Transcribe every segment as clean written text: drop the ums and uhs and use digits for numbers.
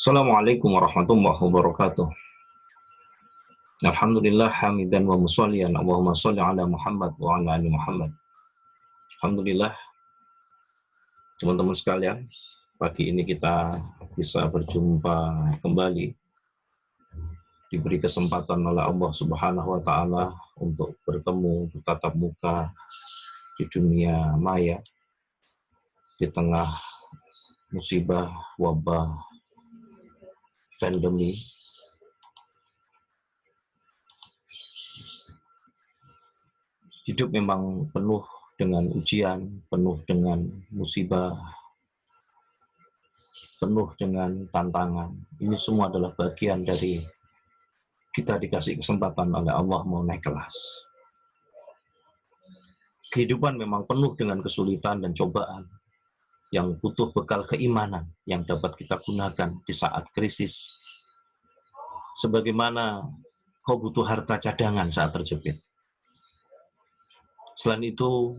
Assalamualaikum warahmatullahi wabarakatuh. Alhamdulillah hamidan wa musallian Allahumma sholli ala Muhammad wa ala ali Muhammad. Alhamdulillah teman-teman sekalian, pagi ini kita bisa berjumpa kembali, diberi kesempatan oleh Allah Subhanahu wa taala untuk bertemu, bertatap muka di dunia maya di tengah musibah, wabah, pandemi. Hidup memang penuh dengan ujian, penuh dengan musibah, penuh dengan tantangan. Ini semua adalah bagian dari kita dikasih kesempatan oleh Allah mau naik kelas. Kehidupan memang penuh dengan kesulitan dan cobaan yang butuh bekal keimanan yang dapat kita gunakan di saat krisis. Sebagaimana kau butuh harta cadangan saat terjepit. Selain itu,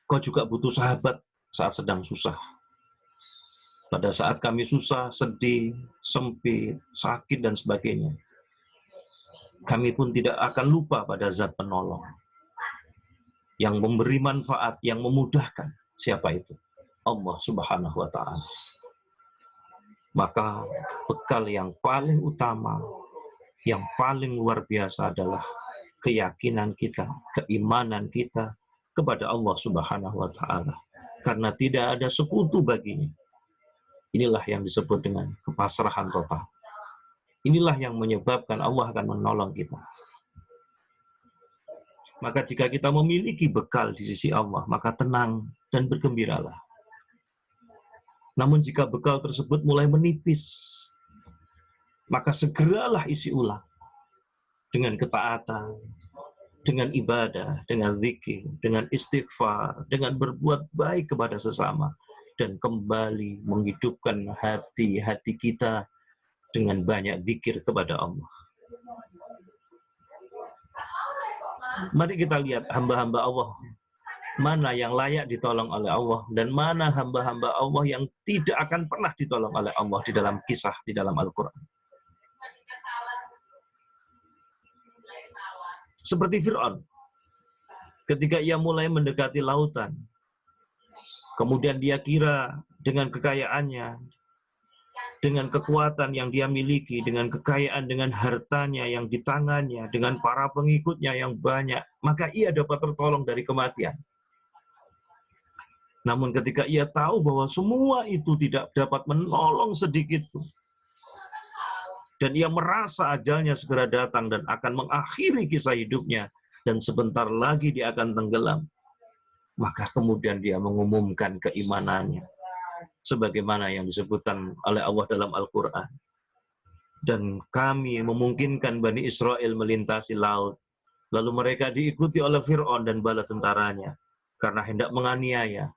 kau juga butuh sahabat saat sedang susah. Pada saat kami susah, sedih, sempit, sakit, dan sebagainya, kami pun tidak akan lupa pada zat penolong yang memberi manfaat, yang memudahkan. Siapa itu? Allah Subhanahu wa ta'ala. Maka bekal yang paling utama, yang paling luar biasa adalah keyakinan kita, keimanan kita kepada Allah Subhanahu wa ta'ala. Karena tidak ada sekutu baginya. Inilah yang disebut dengan kepasrahan total. Inilah yang menyebabkan Allah akan menolong kita. Maka jika kita memiliki bekal di sisi Allah, maka tenang dan bergembiralah. Namun jika bekal tersebut mulai menipis, maka segeralah isi ulang dengan ketaatan, dengan ibadah, dengan zikir, dengan istighfar, dengan berbuat baik kepada sesama, dan kembali menghidupkan hati-hati kita dengan banyak zikir kepada Allah. Mari kita lihat hamba-hamba Allah, mana yang layak ditolong oleh Allah, dan mana hamba-hamba Allah yang tidak akan pernah ditolong oleh Allah di dalam kisah, di dalam Al-Quran. Seperti Fir'aun, ketika ia mulai mendekati lautan, kemudian dia kira dengan kekayaannya, dengan kekuatan yang dia miliki, dengan kekayaan, dengan hartanya yang di tangannya, dengan para pengikutnya yang banyak, maka ia dapat tertolong dari kematian. Namun ketika ia tahu bahwa semua itu tidak dapat menolong sedikit pun, dan ia merasa ajalnya segera datang dan akan mengakhiri kisah hidupnya, dan sebentar lagi dia akan tenggelam, maka kemudian dia mengumumkan keimanannya, sebagaimana yang disebutkan oleh Allah dalam Al-Quran. Dan kami memungkinkan Bani Israel melintasi laut, lalu mereka diikuti oleh Fir'aun dan bala tentaranya, karena hendak menganiaya,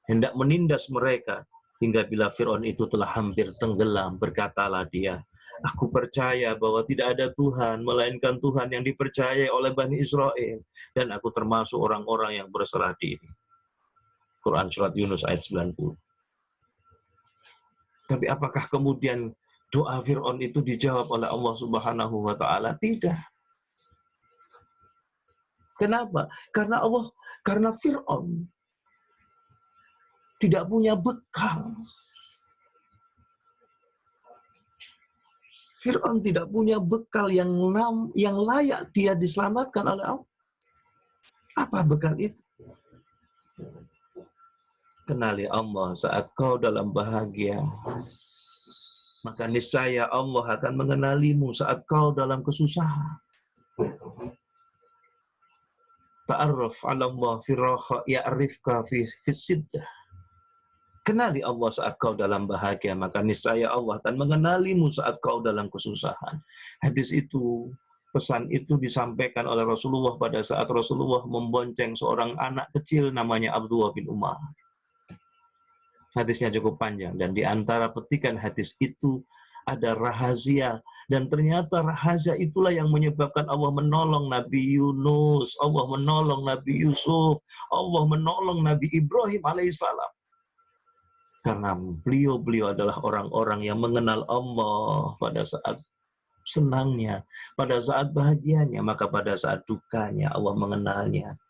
hendak menindas mereka, hingga bila Fir'aun itu telah hampir tenggelam, berkatalah dia, aku percaya bahwa tidak ada Tuhan, melainkan Tuhan yang dipercayai oleh Bani Israel, dan aku termasuk orang-orang yang berserah diri. Quran Surat Yunus ayat 90. Tapi apakah kemudian doa Fir'aun itu dijawab oleh Allah Subhanahu wa ta'ala? Tidak. Kenapa? Karena Fir'aun tidak punya bekal. Fir'aun tidak punya bekal yang layak dia diselamatkan oleh Allah. Apa bekal itu? Kenali Allah saat kau dalam bahagia, maka niscaya Allah akan mengenalimu saat kau dalam kesusahan. Ta'arraf 'ala Allah fi raha ya'rifka fi siddah. Kenali Allah saat kau dalam bahagia, maka niscaya Allah akan mengenalimu saat kau dalam kesusahan. Hadis itu, pesan itu disampaikan oleh Rasulullah pada saat Rasulullah membonceng seorang anak kecil namanya Abdullah bin Umar. Hadisnya cukup panjang, dan di antara petikan hadis itu ada rahasia, dan ternyata rahasia itulah yang menyebabkan Allah menolong Nabi Yunus, Allah menolong Nabi Yusuf, Allah menolong Nabi Ibrahim alaihissalam. Karena beliau adalah orang-orang yang mengenal Allah pada saat senangnya, pada saat bahagianya, maka pada saat dukanya Allah mengenalnya.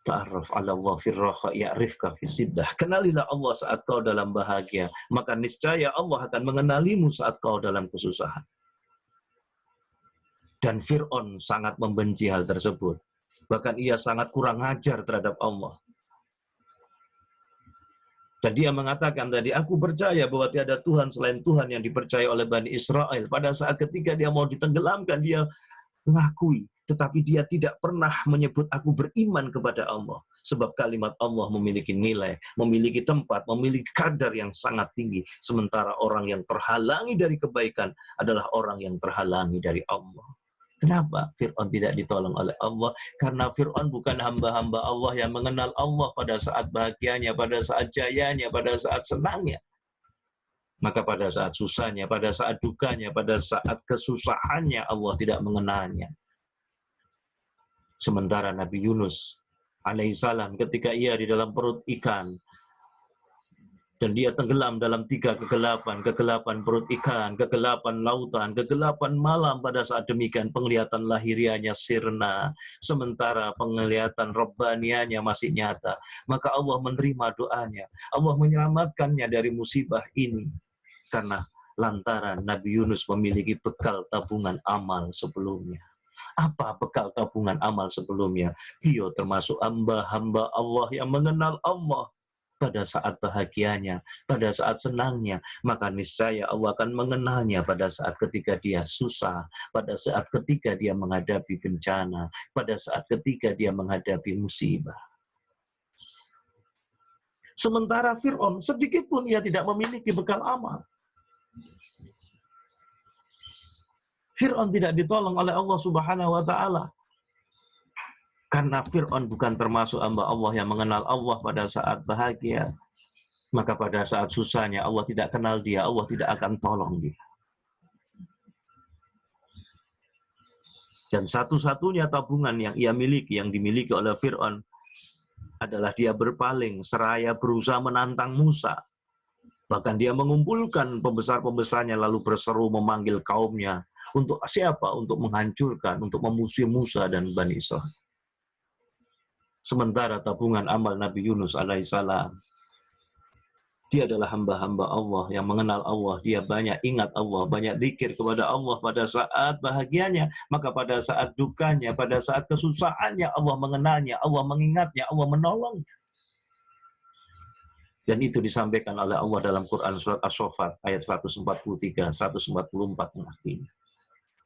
Ta'arraf 'ala Allah fir raha ya'rifka fis siddah. Kenalilah Allah saat kau dalam bahagia, maka niscaya Allah akan mengenalimu saat kau dalam kesusahan. Dan Fir'aun sangat membenci hal tersebut. Bahkan ia sangat kurang ajar terhadap Allah. Dan dia mengatakan tadi, aku percaya bahwa tiada Tuhan selain Tuhan yang dipercaya oleh Bani Israel. Pada saat ketika dia mau ditenggelamkan, dia mengakui. Tetapi dia tidak pernah menyebut aku beriman kepada Allah. Sebab kalimat Allah memiliki nilai, memiliki tempat, memiliki kadar yang sangat tinggi. Sementara orang yang terhalangi dari kebaikan adalah orang yang terhalangi dari Allah. Kenapa Fir'aun tidak ditolong oleh Allah? Karena Fir'aun bukan hamba-hamba Allah yang mengenal Allah pada saat bahagianya, pada saat jayanya, pada saat senangnya. Maka pada saat susahnya, pada saat dukanya, pada saat kesusahannya Allah tidak mengenalnya. Sementara Nabi Yunus alaihissalam ketika ia di dalam perut ikan, dan dia tenggelam dalam 3 kegelapan, kegelapan perut ikan, kegelapan lautan, kegelapan malam. Pada saat demikian penglihatan lahirianya sirna, sementara penglihatan Rabbanianya masih nyata. Maka Allah menerima doanya, Allah menyelamatkannya dari musibah ini. Karena lantaran Nabi Yunus memiliki bekal tabungan amal sebelumnya. Apa bekal tabungan amal sebelumnya? Beliau termasuk hamba-hamba Allah yang mengenal Allah. Pada saat bahagianya, pada saat senangnya, maka niscaya Allah akan mengenalnya pada saat ketika dia susah, pada saat ketika dia menghadapi bencana, pada saat ketika dia menghadapi musibah. Sementara Fir'aun, sedikit pun ia tidak memiliki bekal amal. Fir'aun tidak ditolong oleh Allah Subhanahu wa Ta'ala. Karena Fir'aun bukan termasuk hamba Allah yang mengenal Allah pada saat bahagia, maka pada saat susahnya Allah tidak kenal dia, Allah tidak akan tolong dia. Dan satu-satunya tabungan yang ia miliki, yang dimiliki oleh Fir'aun, adalah dia berpaling seraya berusaha menantang Musa. Bahkan dia mengumpulkan pembesar-pembesarnya lalu berseru memanggil kaumnya. Untuk siapa? Untuk menghancurkan, untuk memusuhi Musa dan Bani Israil. Sementara tabungan amal Nabi Yunus alaihissalam, dia adalah hamba-hamba Allah yang mengenal Allah. Dia banyak ingat Allah, banyak zikir kepada Allah pada saat bahagianya. Maka pada saat dukanya, pada saat kesusahannya, Allah mengenalnya, Allah mengingatnya, Allah menolongnya. Dan itu disampaikan oleh Allah dalam Quran surat As-Saffat ayat 143, 144 artinya.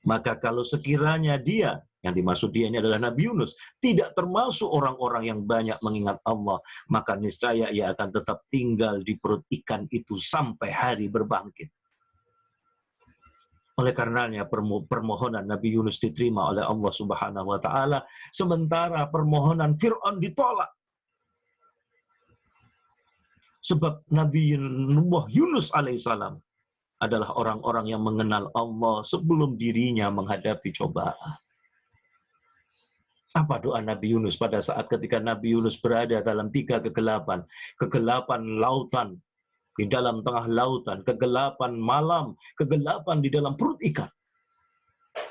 Maka kalau sekiranya dia, yang dimaksud dia ini adalah Nabi Yunus, tidak termasuk orang-orang yang banyak mengingat Allah, maka niscaya ia akan tetap tinggal di perut ikan itu sampai hari berbangkit. Oleh karenanya permohonan Nabi Yunus diterima oleh Allah Subhanahu wa Ta'ala, sementara permohonan Fir'aun ditolak. Sebab Nabi Yunus alaihissalam adalah orang-orang yang mengenal Allah sebelum dirinya menghadapi cobaan. Apa doa Nabi Yunus pada saat ketika Nabi Yunus berada dalam 3 kegelapan? Kegelapan lautan, di dalam tengah lautan, kegelapan malam, kegelapan di dalam perut ikan.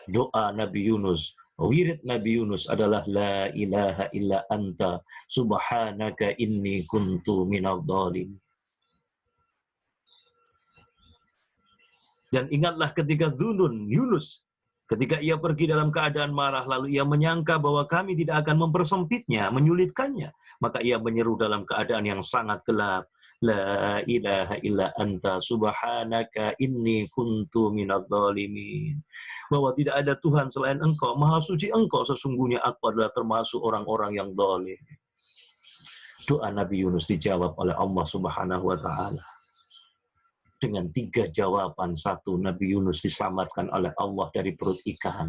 Doa Nabi Yunus, wirid Nabi Yunus adalah la ilaha illa anta subhanaka inni kuntu minadh dhalimin. Dan ingatlah ketika Dzunun, Yunus, ketika ia pergi dalam keadaan marah, lalu ia menyangka bahwa kami tidak akan mempersempitnya, menyulitkannya. Maka ia menyeru dalam keadaan yang sangat gelap. La ilaha illa anta subhanaka inni kuntu minadh dhalimin. Bahwa tidak ada Tuhan selain engkau, maha suci engkau, sesungguhnya aku adalah termasuk orang-orang yang zalim. Doa Nabi Yunus dijawab oleh Allah Subhanahu wa Ta'ala dengan 3 jawaban. 1, Nabi Yunus diselamatkan oleh Allah dari perut ikan.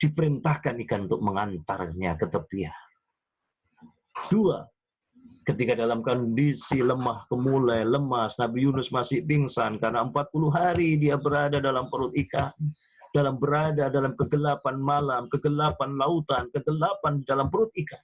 Diperintahkan ikan untuk mengantarnya ke tepian. 2, ketika dalam kondisi lemah, kemulai, lemas, Nabi Yunus masih pingsan karena 40 hari dia berada dalam perut ikan. Berada dalam kegelapan malam, kegelapan lautan, kegelapan dalam perut ikan.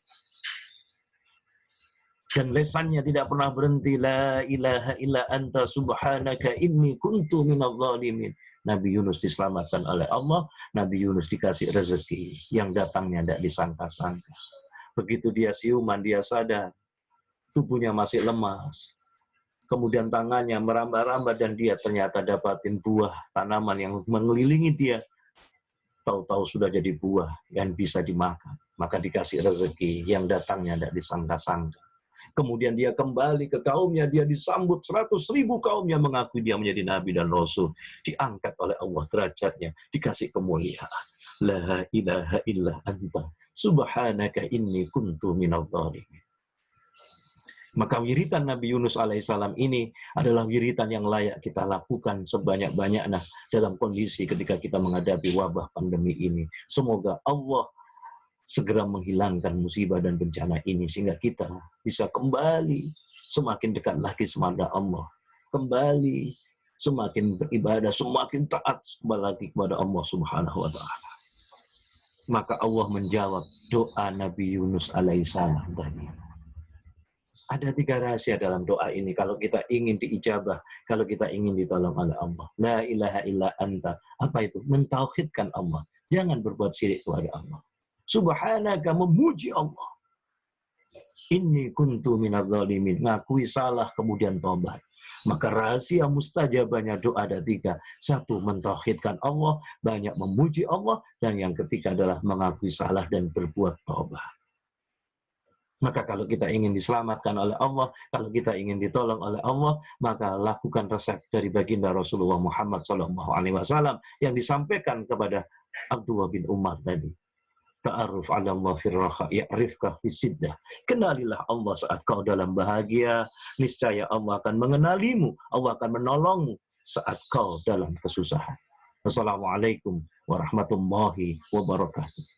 Dan lesannya tidak pernah berhenti. La ilaha illa anta subhanaka inni kuntu minadh dhalimin. Nabi Yunus diselamatkan oleh Allah. Nabi Yunus dikasih rezeki yang datangnya tidak disangka-sangka. Begitu dia siuman, dia sadar tubuhnya masih lemas. Kemudian tangannya merambah-rambah dan dia ternyata dapatin buah tanaman yang mengelilingi dia. Tahu-tahu sudah jadi buah yang bisa dimakan. Maka dikasih rezeki yang datangnya tidak disangka-sangka. Kemudian dia kembali ke kaumnya, dia disambut 100.000 kaumnya mengakui dia menjadi nabi dan rasul. Diangkat oleh Allah derajatnya, dikasih kemuliaan. La ilaha illa anta subhanaka inni kuntu minadh dhalimin. Maka wiritan Nabi Yunus alaihissalam ini adalah wiritan yang layak kita lakukan sebanyak-banyaknya dalam kondisi ketika kita menghadapi wabah pandemi ini. Semoga Allah segera menghilangkan musibah dan bencana ini sehingga kita bisa kembali semakin dekat lagi kepada Allah, kembali semakin beribadah, semakin taat lagi kepada Allah Subhanahu wa taala. Maka Allah menjawab doa Nabi Yunus alaihissalam tadi. Ada 3 rahasia dalam doa ini kalau kita ingin diijabah, kalau kita ingin ditolong oleh Allah. La ilaha illa anta. Apa itu? Mentauhidkan Allah. Jangan berbuat syirik kepada Allah. Subhanaka, memuji Allah. Inni kuntu minadh dhalimin. Ngakui salah kemudian tobat. Maka rahasia mustajabahnya doa ada 3. 1, mentauhidkan Allah, banyak memuji Allah, dan yang ketiga adalah mengakui salah dan berbuat tobat. Maka kalau kita ingin diselamatkan oleh Allah, kalau kita ingin ditolong oleh Allah, maka lakukan resep dari baginda Rasulullah Muhammad SAW yang disampaikan kepada Abdullah bin Umar tadi. Ta'aruf 'ala Allah fir raha ya'rifka fis siddah. Kenalilah Allah saat kau dalam bahagia, niscaya Allah akan mengenalimu, Allah akan menolongmu saat kau dalam kesusahan. Wassalamualaikum warahmatullahi wabarakatuh.